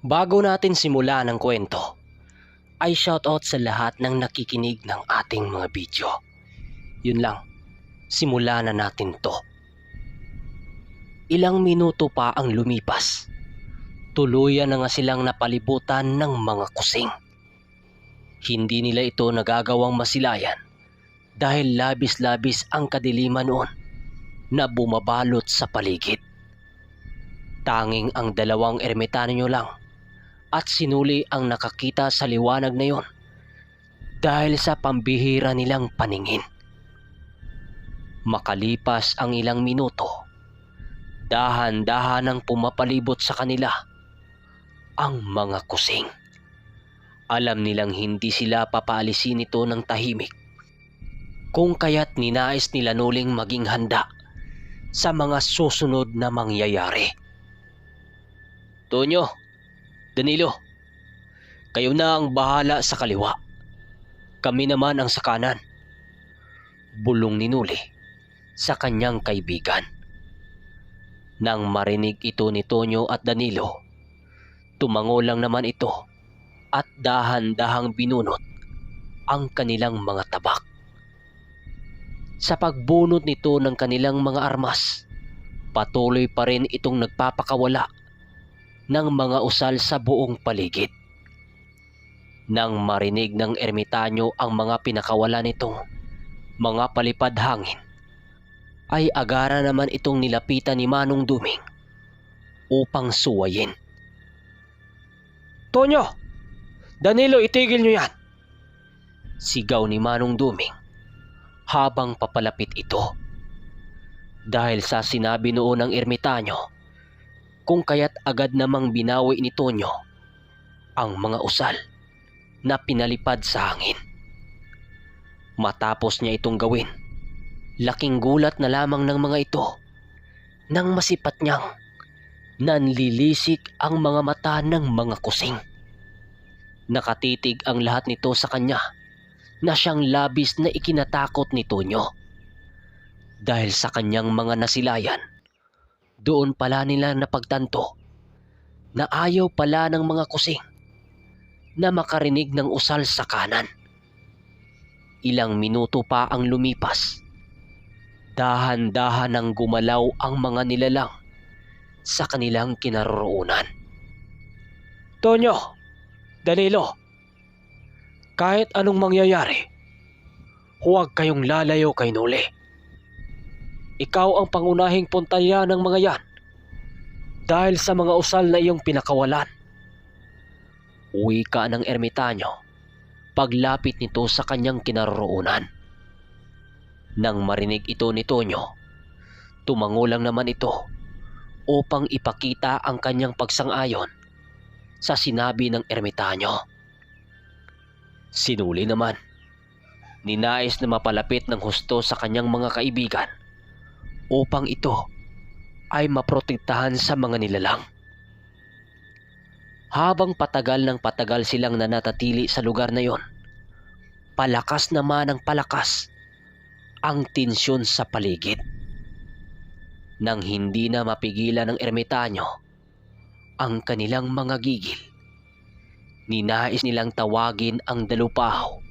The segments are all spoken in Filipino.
Bago natin simulan ang kwento, ay shoutout sa lahat ng nakikinig ng ating mga video. Yun lang, simulan na natin to. Ilang minuto pa ang lumipas. Tuluyan na nga silang napalibutan ng mga kusing. Hindi nila ito nagagawang masilayan dahil labis-labis ang kadiliman noon na bumabalot sa paligid. Tanging ang dalawang ermitanyo lang at sinuli ang nakakita sa liwanag na yon dahil sa pambihira nilang paningin. Makalipas ang ilang minuto, dahan-dahan ang pumapalibot sa kanila ang mga kusing. Alam nilang hindi sila papaalisin ito ng tahimik, kung kaya't ninais nila nuling maging handa sa mga susunod na mangyayari. Tonyo, Danilo, kayo na ang bahala sa kaliwa. Kami naman ang sa kanan. Bulong ni Nuli sa kanyang kaibigan. Nang marinig ito ni Tonyo at Danilo, tumango lang naman ito at dahan-dahang binunot ang kanilang mga tabak. Sa pagbunot nito ng kanilang mga armas, patuloy pa rin itong nagpapakawala ng mga usal sa buong paligid. Nang marinig ng ermitanyo ang mga pinakawala nitong mga palipad hangin, ay agara naman itong nilapitan ni Manong Duming upang suwayin. Tonyo! Danilo, itigil nyo yan! Sigaw ni Manong Duming habang papalapit ito. Dahil sa sinabi noon ng ermitanyo, kung kaya't agad namang binawi ni Tonyo ang mga usal na pinalipad sa hangin. Matapos niya itong gawin, laking gulat na lamang ng mga ito nang masipat niyang nanlilisik ang mga mata ng mga kusing. Nakatitig ang lahat nito sa kanya na siyang labis na ikinatakot ni Tonyo. Dahil sa kanyang mga nasilayan, doon pala nila napagtanto na ayaw pala ng mga kusing na makarinig ng usal sa kanan. Ilang minuto pa ang lumipas. Dahan-dahan nang gumalaw ang mga nilalang sa kanilang kinaroroonan. Tonyo, Danilo, kahit anong mangyayari, huwag kayong lalayo kay Nuli. Ikaw ang pangunahing puntaya ng mga yan dahil sa mga usal na iyong pinakawalan. Wika ng ermitanyo paglapit nito sa kanyang kinaroroonan. Nang marinig ito ni Tonyo, tumango lang naman ito upang ipakita ang kanyang pagsang-ayon sa sinabi ng ermitanyo. Sinuli naman, ninais na mapalapit ng husto sa kanyang mga kaibigan upang ito ay maprotektahan sa mga nilalang. Habang patagal ng patagal silang nanatili sa lugar na yon, palakas naman ang palakas ang tensyon sa paligid. Nang hindi na mapigilan ng ermitanyo ang kanilang mga gigil, ninais nilang tawagin ang dalupahaw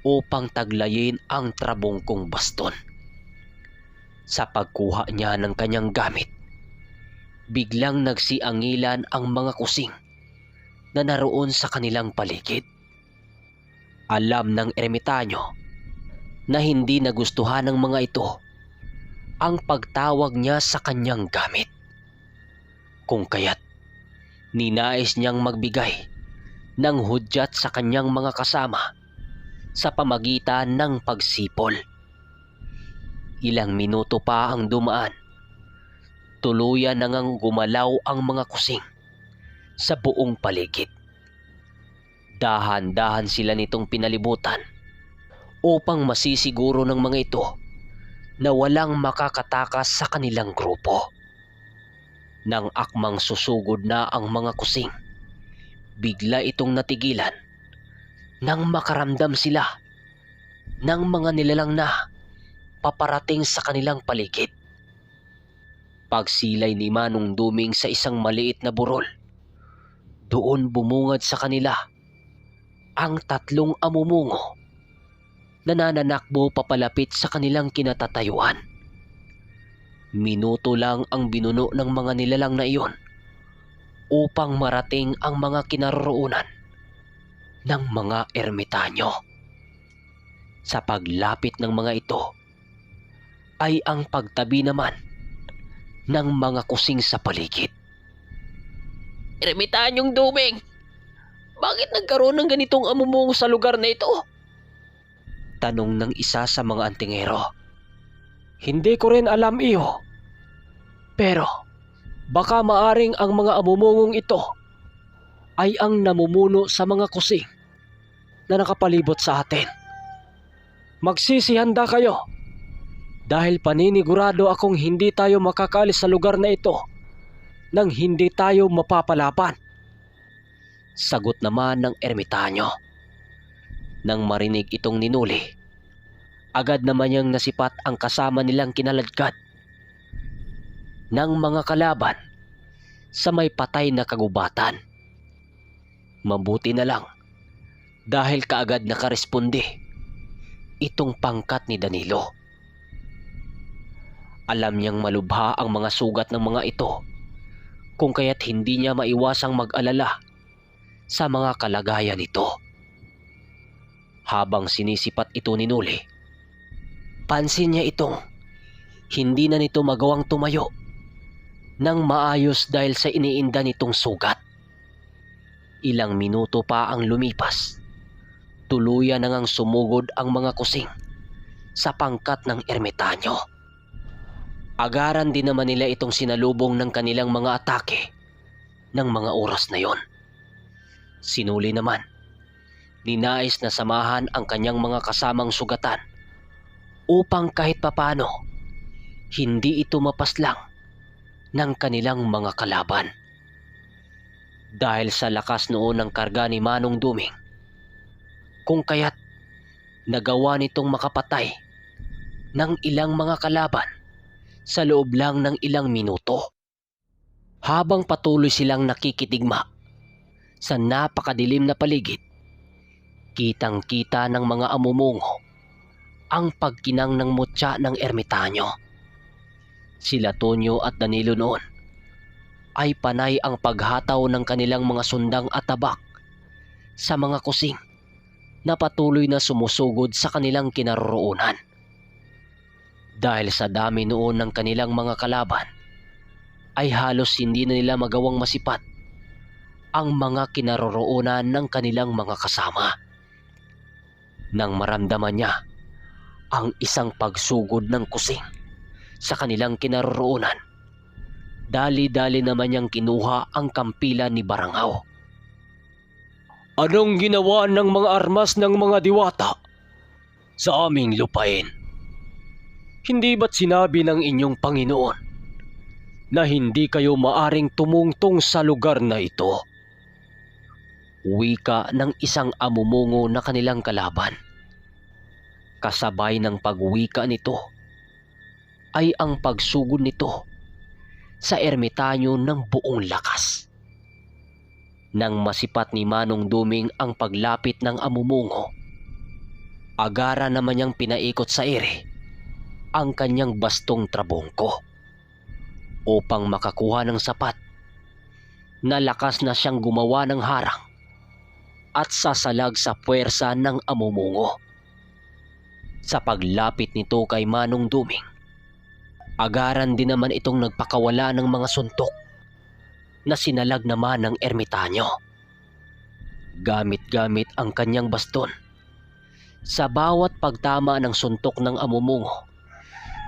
upang taglayin ang trabungkong baston. Sa pagkuha niya ng kanyang gamit, biglang nagsiangilan ang mga kusing na naroon sa kanilang paligid. Alam ng ermitanyo na hindi nagustuhan ng mga ito ang pagtawag niya sa kanyang gamit. Kung kaya't ninais niyang magbigay ng hudyat sa kanyang mga kasama sa pamagitan ng pagsipol. Ilang minuto pa ang dumaan. Tuluyan na ngang gumalaw ang mga kusing sa buong paligid. Dahan-dahan sila nitong pinalibutan upang masisiguro ng mga ito na walang makakatakas sa kanilang grupo. Nang akmang susugod na ang mga kusing, bigla itong natigilan nang makaramdam sila ng mga nilalang na paparating sa kanilang paligid. Pagsilay ni Manong Duming sa isang maliit na burol, doon bumungad sa kanila ang 3 amumungo na nananakbo papalapit sa kanilang kinatatayuan. Minuto lang ang binuno ng mga nilalang na iyon upang marating ang mga kinaroroonan ng mga ermitanyo. Sa paglapit ng mga ito ay ang pagtabi naman ng mga kusing sa paligid. "Ermitanyong Duming, bakit nagkaroon ng ganitong amumungo sa lugar na ito?" tanong ng isa sa mga antingero. "Hindi ko rin alam, iyo. Pero baka maaring ang mga amumungong ito ay ang namumuno sa mga kusing na nakapalibot sa atin. Magsisihanda kayo dahil paninigurado akong hindi tayo makakaalis sa lugar na ito nang hindi tayo mapapalaban." Sagot naman ng ermitanyo. Nang marinig itong ninuli, agad naman niyang nasipat ang kasama nilang kinaladkad ng mga kalaban sa may patay na kagubatan. Mabuti na lang dahil kaagad nakaresponde itong pangkat ni Danilo. Alam niyang malubha ang mga sugat ng mga ito, kung kaya't hindi niya maiwasang mag-alala sa mga kalagayan nito. Habang sinisipat ito ni Nuli, pansin niya itong hindi na nito magawang tumayo ng maayos dahil sa iniinda nitong sugat. Ilang minuto pa ang lumipas, tuluyan na ngang sumugod ang mga kusing sa pangkat ng ermitanyo. Agaran din naman nila itong sinalubong ng kanilang mga atake ng mga oras na yon. Sinuli naman, ninais na samahan ang kanyang mga kasamang sugatan upang kahit papano hindi ito mapaslang ng kanilang mga kalaban. Dahil sa lakas noon ng karga ni Manong Duming, kung kaya't nagawa nitong makapatay ng ilang mga kalaban sa loob lang ng ilang minuto. Habang patuloy silang nakikitigma sa napakadilim na paligid, kitang-kita ng mga amumungo ang pagkinang ng mutya ng ermitanyo. Sila Tonyo at Danilo noon ay panay ang paghataw ng kanilang mga sundang at tabak sa mga kusing na patuloy na sumusugod sa kanilang kinaroroonan. Dahil sa dami noon ng kanilang mga kalaban, ay halos hindi na nila magawang masipat ang mga kinaroroonan ng kanilang mga kasama. Nang maramdaman niya ang isang pagsugod ng kusing sa kanilang kinaroroonan, dali-dali naman niyang kinuha ang kampila ni Barangaw. "Anong ginawa ng mga armas ng mga diwata sa aming lupain? Hindi ba't sinabi ng inyong Panginoon na hindi kayo maaring tumungtong sa lugar na ito?" Wika ng isang amumungo na kanilang kalaban. Kasabay ng pagwika nito ay ang pagsugod nito sa ermitanyo ng buong lakas. Nang masipat ni Manong Duming ang paglapit ng amumungo, agara naman niyang pinaikot sa ere ang kanyang bastong trabongko upang makakuha ng sapat na lakas na siyang gumawa ng harang at sasalag sa puwersa ng amumungo. Sa paglapit nito kay Manong Duming, agaran din naman itong nagpakawala ng mga suntok na sinalag naman ng ermitanyo. Gamit-gamit ang kanyang baston, sa bawat pagtama ng suntok ng amumungo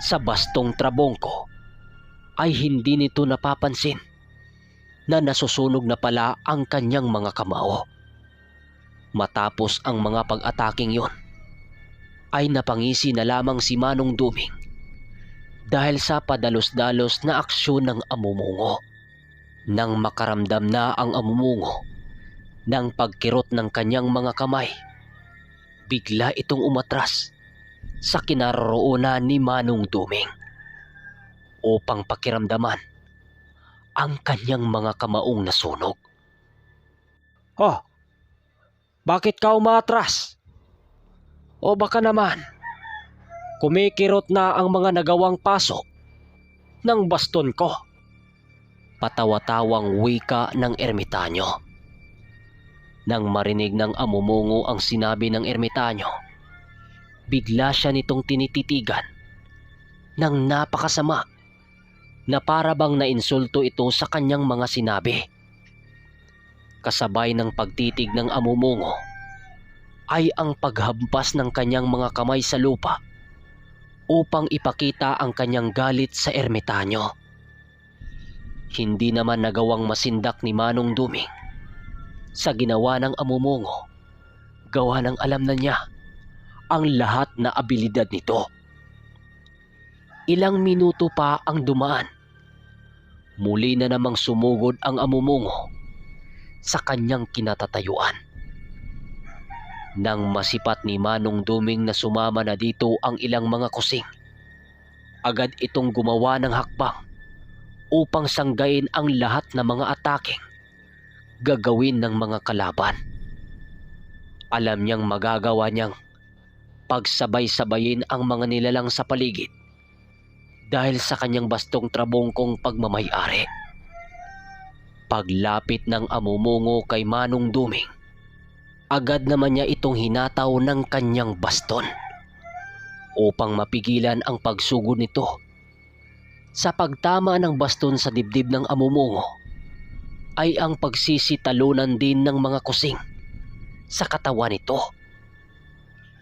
sa bastong trabongko ay hindi nito napapansin na nasusunog na pala ang kanyang mga kamao. Matapos ang mga pag-ataking yon, ay napangisi na lamang si Manong Duming dahil sa padalos-dalos na aksyon ng amumungo. Nang makaramdam na ang amumungo ng pagkirot ng kanyang mga kamay, bigla itong umatras sa kinaroroonan ni Manong Duming upang pakiramdaman ang kanyang mga kamaong nasunog. Oh, bakit ka umatras? O baka naman, kumikirot na ang mga nagawang paso ng baston ko. Patawa-tawang wika ng ermitanyo. Nang marinig ng amumungo ang sinabi ng ermitanyo, bigla siya nitong tinititigan ng napakasama na para bang nainsulto ito sa kanyang mga sinabi. Kasabay ng pagtitig ng amumungo ay ang paghampas ng kanyang mga kamay sa lupa upang ipakita ang kanyang galit sa ermitanyo. Hindi naman nagawang masindak ni Manong Duming sa ginawa ng amumungo, gawa ng alam na niya ang lahat na abilidad nito. Ilang minuto pa ang dumaan. Muli na namang sumugod ang amumungo sa kanyang kinatatayuan. Nang masipat ni Manong Duming na sumama na dito ang ilang mga kusing, agad itong gumawa ng hakbang upang sanggain ang lahat ng mga ataking gagawin ng mga kalaban. Alam niyang magagawa niyang pagsabay-sabayin ang mga nilalang sa paligid dahil sa kanyang bastong trabongkong pagmamay-ari. Paglapit ng amumungo kay Manong Duming, agad naman niya itong hinataw ng kanyang baston upang mapigilan ang pagsugod nito. Sa pagtama ng baston sa dibdib ng amumungo ay ang pagsisitalunan din ng mga kusing sa katawan nito.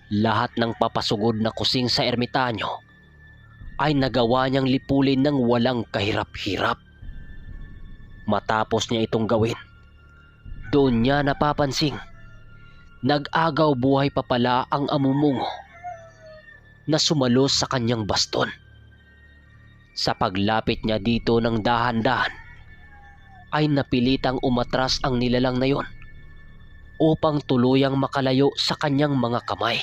Lahat ng papasugod na kusing sa ermitanyo ay nagawa niyang lipulin ng walang kahirap-hirap. Matapos niya itong gawin, doon niya napapansing nag-agaw buhay pa pala ang amumungo na sumalos sa kanyang baston. Sa paglapit niya dito ng dahan-dahan ay napilitang umatras ang nilalang na yon upang tuluyang makalayo sa kanyang mga kamay.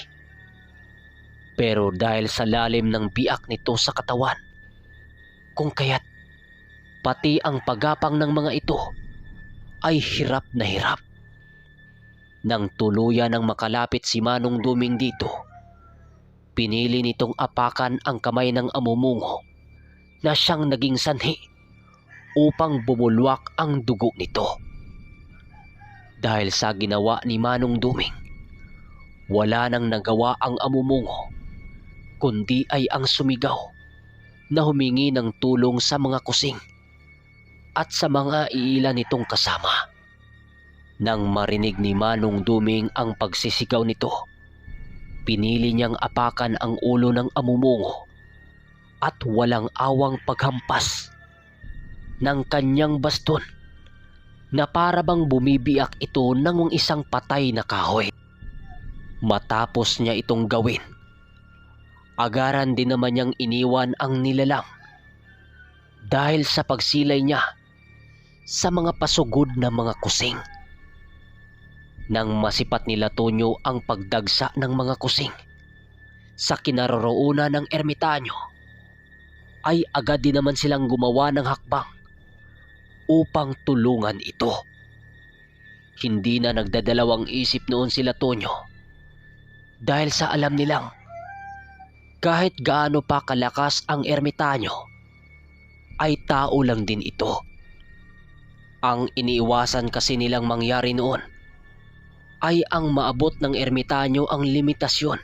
Pero dahil sa lalim ng biak nito sa katawan, kung kaya't pati ang pagapang ng mga ito ay hirap na hirap. Nang tuluyan ng makalapit si Manong Duming dito, pinili nitong apakan ang kamay ng amumungo na siyang naging sanhi upang bumulwak ang dugo nito. Dahil sa ginawa ni Manong Duming, wala nang nagawa ang amumungo kundi ay ang sumigaw na humingi ng tulong sa mga kusing at sa mga iilan nitong kasama. Nang marinig ni Manong Duming ang pagsisigaw nito, pinili niyang apakan ang ulo ng amumungo at walang awang paghampas ng kanyang baston na para bang bumibiyak ito ng isang patay na kahoy. Matapos niya itong gawin, agaran din naman niyang iniwan ang nilalang dahil sa pagsilay niya sa mga pasugod na mga kusing. Nang masipat nila Tonyo ang pagdagsa ng mga kusing sa kinaroroonan ng ermitanyo, ay agad din naman silang gumawa ng hakbang upang tulungan ito. Hindi na nagdadalawang isip noon sila Tonyo dahil sa alam nilang kahit gaano pa kalakas ang ermitanyo ay tao lang din ito. Ang iniiwasan kasi nilang mangyari noon ay ang maabot ng ermitanyo ang limitasyon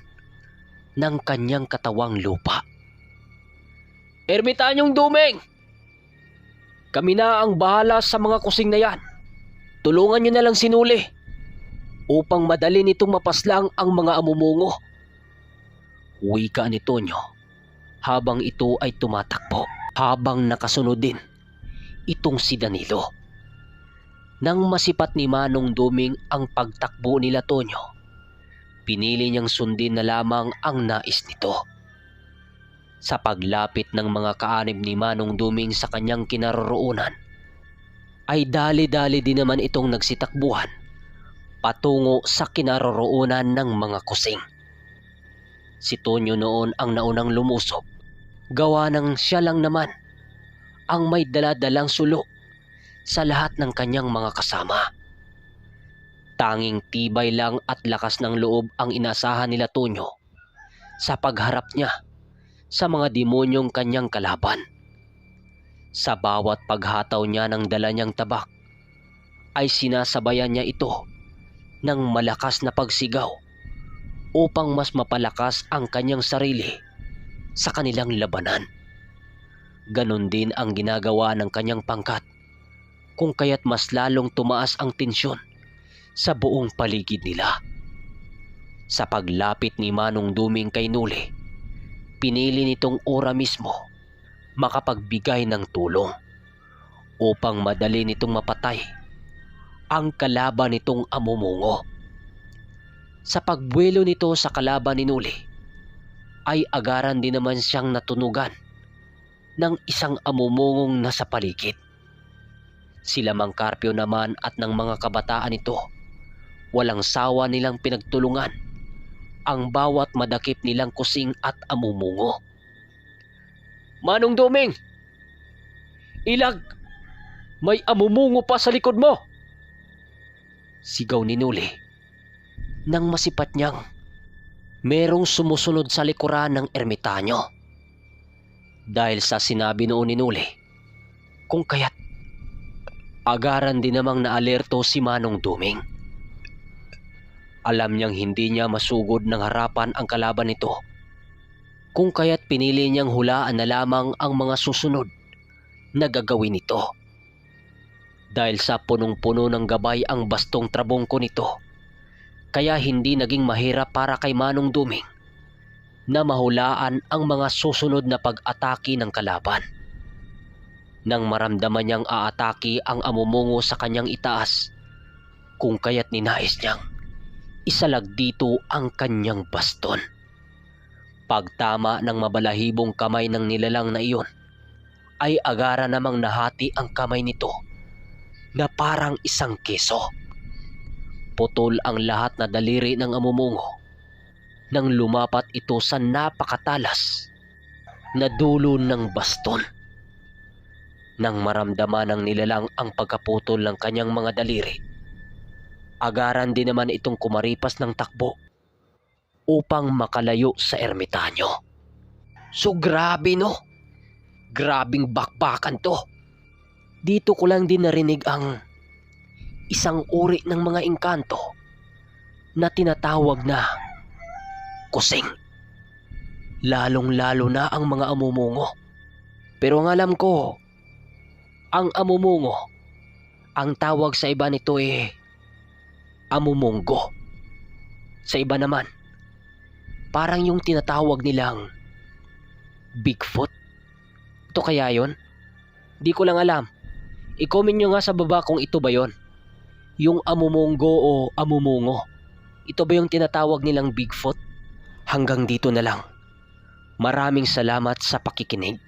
ng kanyang katawang lupa. Ermitanyong Duming! Kami na ang bahala sa mga kusing na yan. Tulungan niyo na lang sinuli upang madali nitong mapaslang ang mga amumungo. Wika ni Tonyo habang ito ay tumatakbo, habang nakasunod din itong si Danilo. Nang masipat ni Manong Duming ang pagtakbo nila Tonyo, pinili niyang sundin na lamang ang nais nito. Sa paglapit ng mga kaanib ni Manong Duming sa kanyang kinaroroonan, ay dali-dali din naman itong nagsitakbuhan patungo sa kinaroroonan ng mga kusing. Si Tonyo noon ang naunang lumusob, gawa ng siya lang naman ang may dala-dalang sulo sa lahat ng kanyang mga kasama. Tanging tibay lang at lakas ng loob ang inasahan nila Tonyo sa pagharap niya sa mga demonyong kanyang kalaban. Sa bawat paghataw niya ng dala niyang tabak ay sinasabayan niya ito ng malakas na pagsigaw upang mas mapalakas ang kanyang sarili sa kanilang labanan. Ganon din ang ginagawa ng kanyang pangkat, kung kaya't mas lalong tumaas ang tensyon sa buong paligid nila. Sa paglapit ni Manong Duming kay Nuli, pinili nitong ora mismo makapagbigay ng tulong upang madali nitong mapatay ang kalaban nitong amumungo. Sa pagbuwelo nito sa kalaban ni Nuli, ay agaran din naman siyang natunugan ng isang amumungong nasa paligid. Sila Mang Carpio naman at ng mga kabataan nito, walang sawa nilang pinagtulungan ang bawat madakip nilang kusing at amumungo. "Manong Duming! Ilag! May amumungo pa sa likod mo!" Sigaw ni Nuli nang masipat niyang merong sumusunod sa likuran ng ermitanyo. Dahil sa sinabi noon ni Nuli, kung kaya't agaran din namang naalerto si Manong Duming. Alam niyang hindi niya masugod ng harapan ang kalaban nito, kung kaya't pinili niyang hulaan na lamang ang mga susunod na gagawin nito. Dahil sa punong-puno ng gabay ang bastong trabongko nito, kaya hindi naging mahirap para kay Manong Duming na mahulaan ang mga susunod na pag-atake ng kalaban. Nang maramdaman niyang aatake ang amumungo sa kanyang itaas, kung kaya't ninais niyang isalag dito ang kanyang baston. Pagtama ng mabalahibong kamay ng nilalang na iyon, ay agara namang nahati ang kamay nito na parang isang keso. Putol ang lahat na daliri ng amumungo nang lumapat ito sa napakatalas na dulo ng baston. Nang maramdaman ng nilalang ang pagkaputol ng kanyang mga daliri, agaran din naman itong kumaripas ng takbo upang makalayo sa ermitanyo. So grabe no, grabing bakbakan to. Dito ko lang din narinig ang isang uri ng mga engkanto na tinatawag na kusing. Lalong-lalo na ang mga amumungo. Pero ang alam ko, ang amumungo, ang tawag sa iba nito amumunggo. Sa iba naman, parang yung tinatawag nilang Bigfoot. Ito kaya yon? Di ko lang alam. I-comment nyo nga sa baba kung ito ba yon. Yung amumunggo o amumungo. Ito ba yung tinatawag nilang Bigfoot? Hanggang dito na lang. Maraming salamat sa pakikinig.